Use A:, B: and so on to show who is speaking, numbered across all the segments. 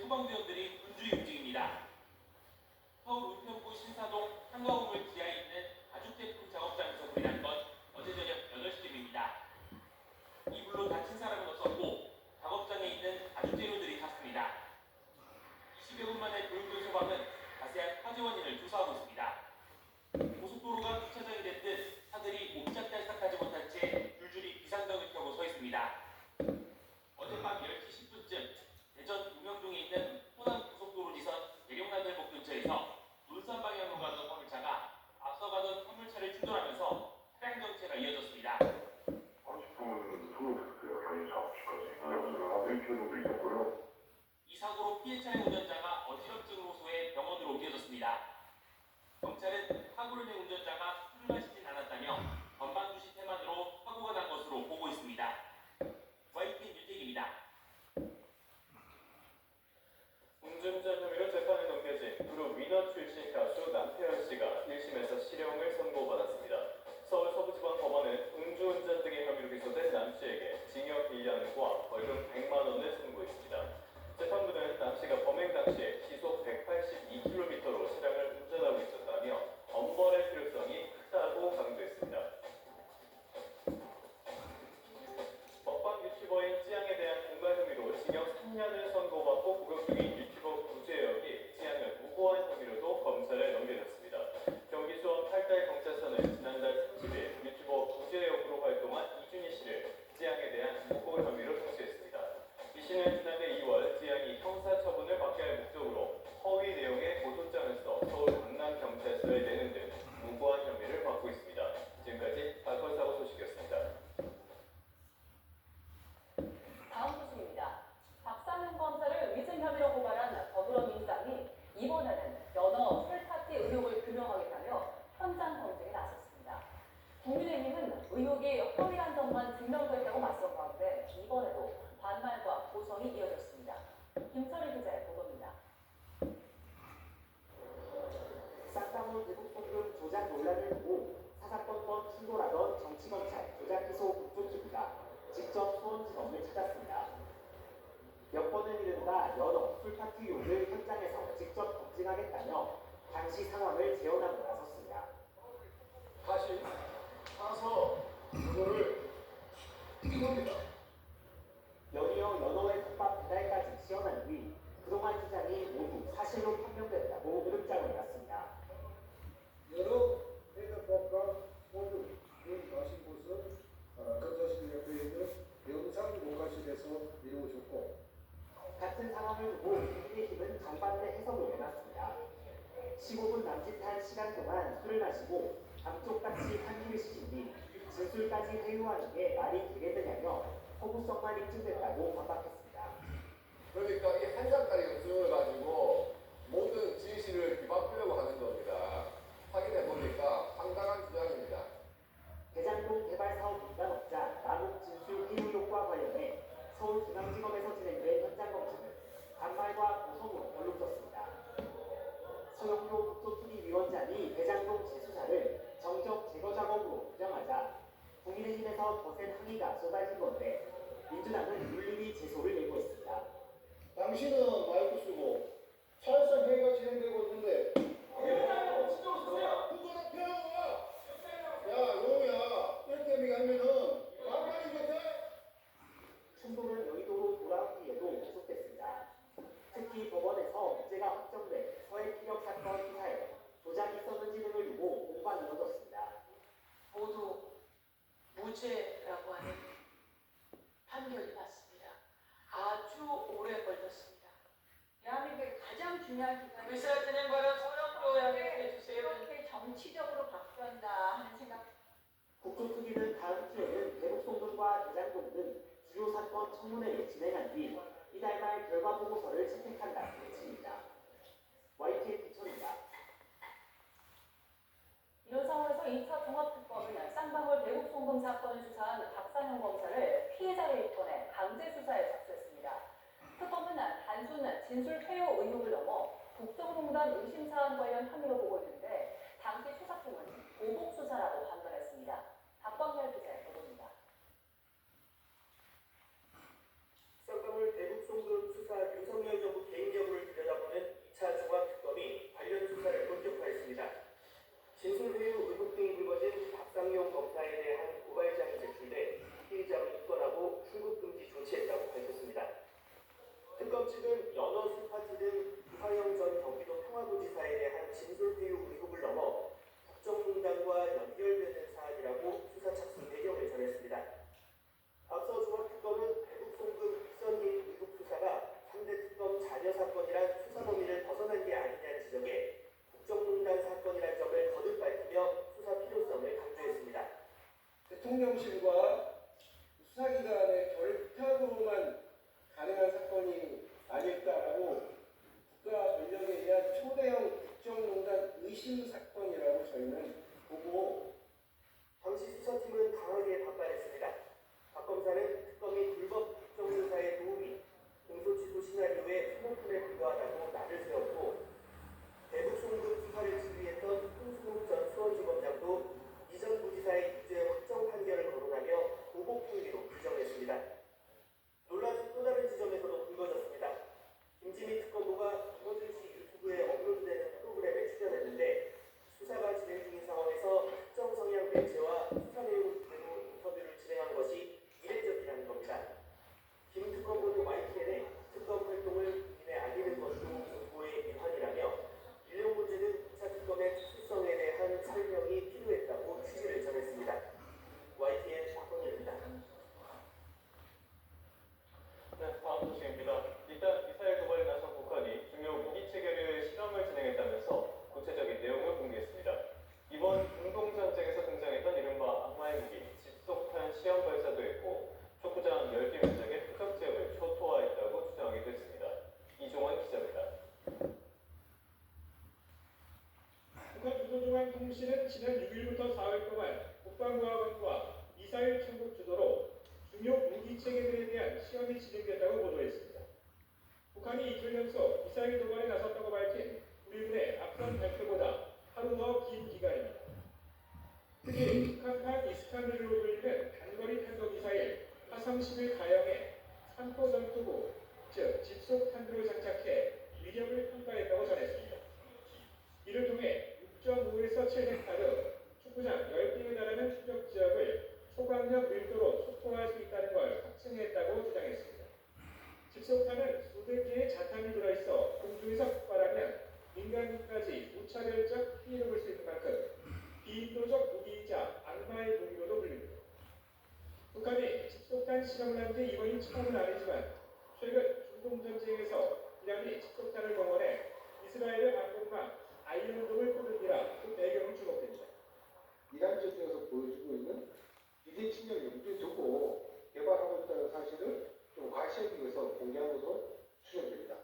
A: 소방대원들이 굶주리 움직입니다. 서울 은평구 신사동 한가건물 지하에 있는 가죽제품 작업장에서 불이 난 건 어제 저녁 8시쯤입니다. 이 불로 다친 사람은 없었고 작업장에 있는 가죽재료들이 탔습니다. 20여 분 만에 불끈 소방은 자세한 화재 원인을 조사하고 있습니다. 고속도로가 주차장이 된 듯 차들이 옴짝달싹하지 못한 채 줄줄이 비상등을 켜고 서 있습니다. 어젯밤 10시 10분쯤 대전 우명동에 있는 호남 고속도로 지선 대룡나들목 근처에서 논산 방향으로 가던 화물차가 앞서가던 화물차를 충돌하면서 차량 정체가 이어졌습니다.
B: 30분 소요됐어요. 경인차 앞까지. 한 1km 정도 있었고요.
A: 이 사고로 피해 차량 운전자가 어지럼증 호소해 병원으로 옮겨졌습니다. 경찰은 사고를 낸 운전자가 술을 마시진 않았다며 건방주시 태만으로 사고가 난 것으로 보고 있습니다. YTN 유택입니다.
C: 음주운전 혐의로 재판에 넘겨진 그룹 위너 출신 가수 남태현 씨가 1심에서 실형을 선고받았습니다. 서울 서부지방법원은 음주운전 등의 혐의로 기소된 남 씨에게 징역 1년과 벌금 100만 원을 선고했습니다. 재판부는 남 씨가 범행 당시에 시속 182km로 차량을 운전하고 있었다며 엄벌의 필요성이 크다고 강조했습니다. 먹방 유튜버인 찌양에 대한 공갈 혐의로 징역 3년을 선고받고 구속 중인 유튜버 구재혁이 찌양을 무고한 혐의로도 검찰에 넘겨졌습니다. 경기 수원 8달 경찰서는 지난달 30일 유튜버 구재혁으로 활동한 이준희 씨를 찌양에 대한 무고 혐의로 송치했습니다. 이 씨는 지난해 2월 찌양이 형사처분을 받게 할 목적으로 허위 내용의 고소장을 써 서울 강남경찰서에 내는 등 무고한 혐의를 받고 있습니다. 지금까지 사건사고 소식이었습니다.
D: 다음 소식입니다. 박상현 검사를 위증 혐의로 고발한 더불어민주당이 이번에는 연어 술파티 의혹을 규명하겠다며 현장 검증에 나섰습니다. 국민의힘은 의혹이 허위란 점만 증명됐다고 맞선 가운데 이번에도 반발과 고성이 이어졌습니다. 김철희 기자의 보도입니다.
E: 쌍방울 대북송금 조작 논란을 두고 사사건건 충돌하던 정치검찰 조작기소 국조특위가 직접 수원지검을 찾았습니다. 몇 번을 이른다 연어 술파티 의혹을 현장에서 직접 검증하겠다며 당시 상황을 재현하고 나섰습니다.
F: 다시 사서 그거를 이겁니다.
E: 연이어 연어의 국밥 배달까지 시연한 뒤 그동안 주장이 모두 사실로 판명됐다고 으름장을 놨습니다.
F: 여러 해당법과 모두 그 마신 곳은 검사실 옆에 있는 영상 녹화실에서 이루어졌고
E: 같은 상황을 두고 국민의힘은 정반대 해석을 내놨습니다. 15분 남짓한 시간 동안 술을 마시고 감쪽같이 판기를 시킨 뒤 진술까지 회유하는 게 말이 되겠느냐며 허구성만 입증됐다고 반박했습니다.
G: 그러니까 이 한 장짜리 영수증을 가지고 모든 진실을 뒤바꾸려고 하는 겁니다. 확인해 보니까 황당한 주장입니다.
E: 대장동 개발 사업 민간업자 남욱 진술 회유 효과 관련해 서울중앙지검에서 진행된 현장 검증은 반발과 고성으로 결론졌습니다. 서영교 국토투기 위원장이 대장동 재수사를 정적 제거 작업으로 규정하자 국민의힘에서 거센 항의가 쏟아진 건데 민주당은 윤리위 제소를 예고했습니다.
F: 당신은 마이크 쓰고 사실상 회의가 진행되고 있는데 그거는 펴! 야 용우야 이렇게 얘기하면은 가만히 못해?
E: 충돌은 여의도로 돌아온 뒤에도 계속됐습니다. 특히 법원에서 무죄가 확정된 서해 피격 사건 수사에 조작이 있었는지 등을 두고 공방이 이어졌습니다.
H: 모두 무죄라고 하는 판결이 났습니다. 아주 오래 걸렸습니다. 대한민국의 가장 중요한 기관이 의사 진행과는 소령도 양해해주세요. 이렇게 정치적으로 바뀌었나 하는 생각.
E: 국토특위는 다음 주에는 대북송금과 대장동 등 주요 사건 청문회를 진행한 뒤 이달 말 결과 보고서를 채택한다는 예측입니다. YTN 기천입니다.
D: 이런 상황에서 2차 종합특검은 쌍방울 대북송금 사건을 수사한 박상현 검사를 피해자의 일권에 강제 수사에 착수했습니다. 특검은 단순 진술 회유 의혹을 넘어 국정농단 의심 사안 관련 혐의로 보고 있는데 당시 수사팀은 보복 수사라고 판단했습니다. 박광렬 기자의 보도입니다.
E: 쌍방울 대북송금 수사 윤석열 정부 개인기업
F: 아닐까라고 국가 권력에 의한 초대형 국정농단 의심 사건이라고 저희는 보고
E: 당시 수사팀은 강하게 반발했습니다. 박 검사는 특검이 불법 국정조사에 도움이 공소취소 시나리오에 소모품에 불과하다고 날을 세웠고 대북 송금 수사를 지휘했던 홍순욱 전 수원지검장도 이전 부지사의 유죄 확정 판결을 거론하며 보복 행위로 규정했습니다. 논란은 또 다른 지점에서도 불거졌습니다. 김지미 특검보가 김어준 씨 유튜브에 업로드되는 프로그램에 출연했는데 수사가 진행 중인 상황에서 특정 성향 매체와 수사 내용 그대로 인터뷰를 진행한 것이 이례적이라는 겁니다. 김 특검보는 YTN에 특검 활동을 국민에 알리는 것도 공보의 일환이라며 인력 문제는 2차 특검의 특수성에 대한 설명이 필요했다고 취지를 전했습니다. YTN 박광일입니다.
C: 네, 다음 소식입니다. 일단 미사일 도발에 나선 북한이 중요 무기 체계를 실험을 진행했다면서 구체적인 내용을 공개했습니다. 이번 중동전쟁에서 등장했던 이른바 악마의 무기, 집속탄 시험 발사도 했고 촉구장 10개 면적의 표적 지역을 초토화했다고 주장하기도 했습니다. 이종원 기자입니다.
I: 북한 조선중앙통신은 지난 6일부터 4일 동안 국방부하관과 미사일 천국 주도로 중요 무기 체계들에 대한 시험이 진행됐다고 보도했습니다. 북한이 이틀 연속 미사일 도발에 나섰다고 밝힌 우리 군의 앞선 발표보다 하루 더 긴 기간입니다. 특히 북한판 이스칸들로 불리는 단거리 탄도미사일 화성11 가형에 산포 전투부, 즉 집속탄두를 장착해 위력을 평가했다고 전했습니다. 이를 통해 6.5에서 7헥타르, 축구장 10개에 달하는 추적 지역을 초강력 밀도로 초토화할 수 있다는 걸 확증했다고 주장했습니다. 집속탄은 수백 개의 자탄이 들어있어 공중에서 폭발하면 민간인까지 무차별적 피해를 볼 수 있는 만큼 비인도적 무기이자 악마의 무기로도 불립니다. 북한이 집속탄 실험을 한 지 이번이 처음은 아니지만 최근 중동전쟁에서 이란이 집속탄을 동원해 이스라엘의 방공망 아이언돔을 포격이라 그 배경을 주목됩니다.
F: 이란 쪽에서 보여주고 있는 비대 침략 용도에 두고 개발하고 있다는 사실을 좀 과시하기 위해서 공개한 것으로 추정됩니다.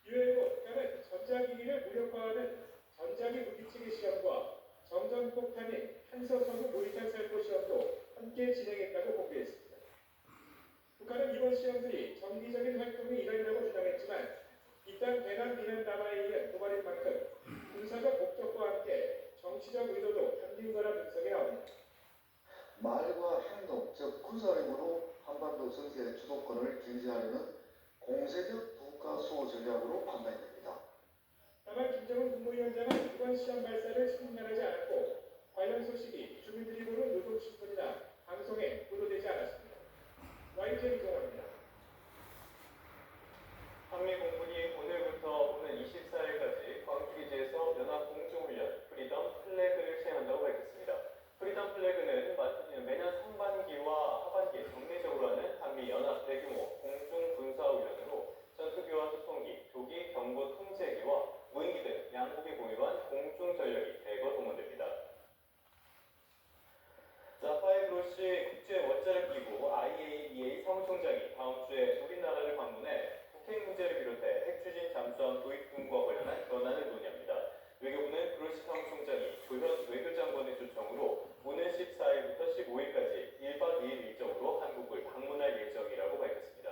I: 이외에도 북한은 전자기기를 무력화하는 전자기 무기체계 시험과 정전폭탄인 탄소섬유 모의탄 살포 시험도 함께 진행했다고 공개했습니다. 북한은 이번 시험들이 정기적인 활동의 일환이라고 주장했지만 이딴 대남 비난 담화에 의한 도발인 만큼 군사적 목적과 함께 정치적 의도도 담긴 거라 분석이 나옵니다.
J: 말과 행동, 즉 군사력으로 한반도 전세 주도권을 견제하려는 공세적 국가 수호 전략으로 판단이 됩니다.
I: 다만 김정은 국무위원장은 이번 시험 발사를 승인하지 않았고 관련 소식이 주민들이 보는 노동신문이나 방송에 보도되지 않았습니다. YTN 이종원입니다.
C: 한미 공군이 오늘부터 오는 24일까지 광주기지에서 연합공중훈련 프리덤 플래그를 시행한다고 밝혔습니다. 프리덤 플래그는 매년 상반기와 하반기에 정례적으로 하는 한미 연합 대규모 공중군사훈련으로 전투기와 소통기, 조기 경보 통제기와 무인기 등 양국이 보유한 공중전력이 대거 동원됩니다. 파이브로시 국제원자력기구 IAEA 사무총장이 다음 주에 우리나라를 방문해 북핵 문제를 비롯해 핵추진 잠수함 도입 등과 관련한 현안을 논의합니다. 외교부는 그로시 사무총장이 조현 외교장관의 초청으로 오는 14일부터 15일까지 1박 2일 일정으로 한국을 방문할 예정이라고 밝혔습니다.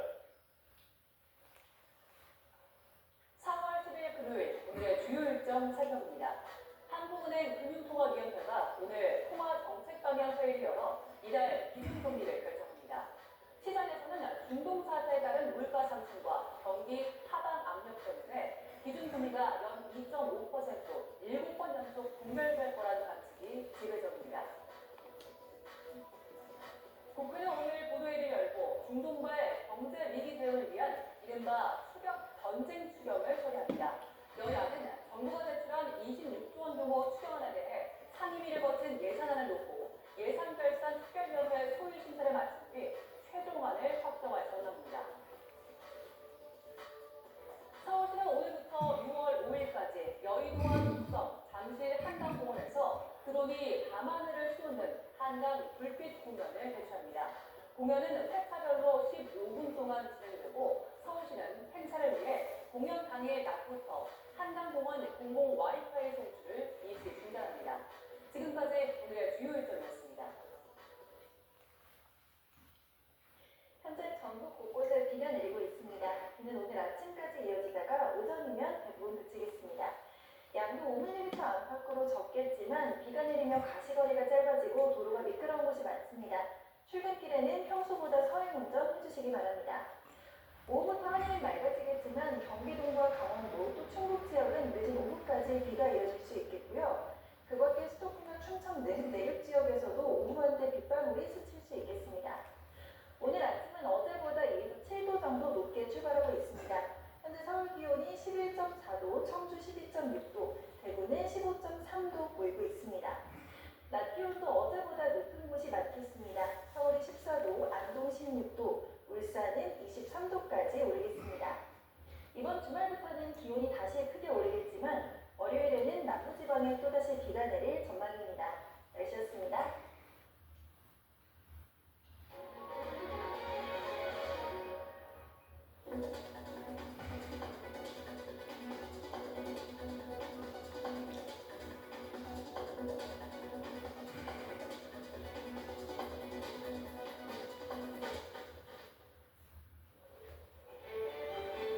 D: 4월 10일 금요일 오늘의 주요 일정 살펴봅니다. 한국은행 금융통화위원회가 오늘 통화 정책 방향 회의를 열어 이달 기준금리를 결정합니다. 시장에서는 중동 사태에 따른 물가 상승과 경기 하방 압력 때문에 기준금리가 연 2.5%로 7번 연속 동결될 거라는 관측이 지배적입니다. 국회는 오늘 보도회의를 열고 중동과의 경제 위기 대응을 위한 이른바 추경 전쟁 추경을 처리합니다. 여야는 정부가 제출한 26조 원 규모 추경안에 대해 상임위를 거친 예산안을 놓고 예산결산 특별위원회 소위 심사를 마친 뒤 최종안을 확정할 전망입니다. 서울시는 오늘부터 6월 5일까지 여의도와 숙성, 잠실 한강공원에서 드론이 밤하늘을 쏘는 한강 불빛 공연을 개최합니다. 공연은 회차별로 15분 동안 진행되고 서울시는 일정은 공공 와이파이 송출을 일시 중단합니다. 지금까지 오늘의 주요 일정이었습니다.
K: 현재 전국 곳곳에 비가 내리고 있습니다. 비는 오늘 아침까지 이어지다가 오전이면 대부분 그치겠습니다. 양도 5mm 안팎으로 적겠지만 비가 내리며 가시거리가 짧아지고 도로가 미끄러운 곳이 많습니다. 출근길에는 평소보다 서행 운전 해주시기 바랍니다. 오후부터 하늘은 맑아지겠지만 경기도와 강원도 또 충북 지역은 늦은 오후까지 비가 이어질 수 있겠고요. 그 밖에 수도권과 충청 등 내륙 지역에서도 오후 한때 빗방울이 스칠 수 있겠습니다. 오늘 아침은 어제보다 2에서 7도 정도 높게 출발하고 있습니다. 현재 서울 기온이 11.4도, 청주 12.6도, 대구는 15.3도 보이고 있습니다. 낮 기온도 어제보다 높은 곳이 많겠습니다. 서울이 14도, 안동 16도, 울산은 23도까지 오르겠습니다. 이번 주말부터는 기온이 다시 크게 오르겠지만 월요일에는 남부지방에 또다시 비가 내릴 전망입니다. 날씨였습니다.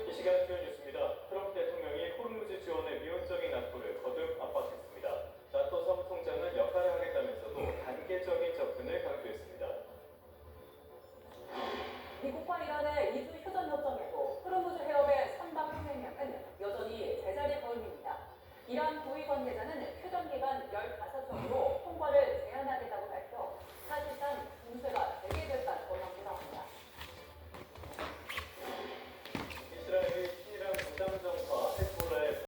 C: 이 시간 주요 뉴스입니다. 트럼프 대통령이 호르무즈 지원의 미온적인 낙도를 거듭 압박했습니다. 나토 사무총장은 역할을 하겠다면서도 단계적인 접근을 강조했습니다.
D: 미국과 이란의 2주 휴전협정에도 호르무즈 해협의 선박 통행량은 여전히 제자리 걸음입니다. 이란 고위 관계자는 휴전 기간 15척으로 통과를 제한하겠다고 밝혔습니다.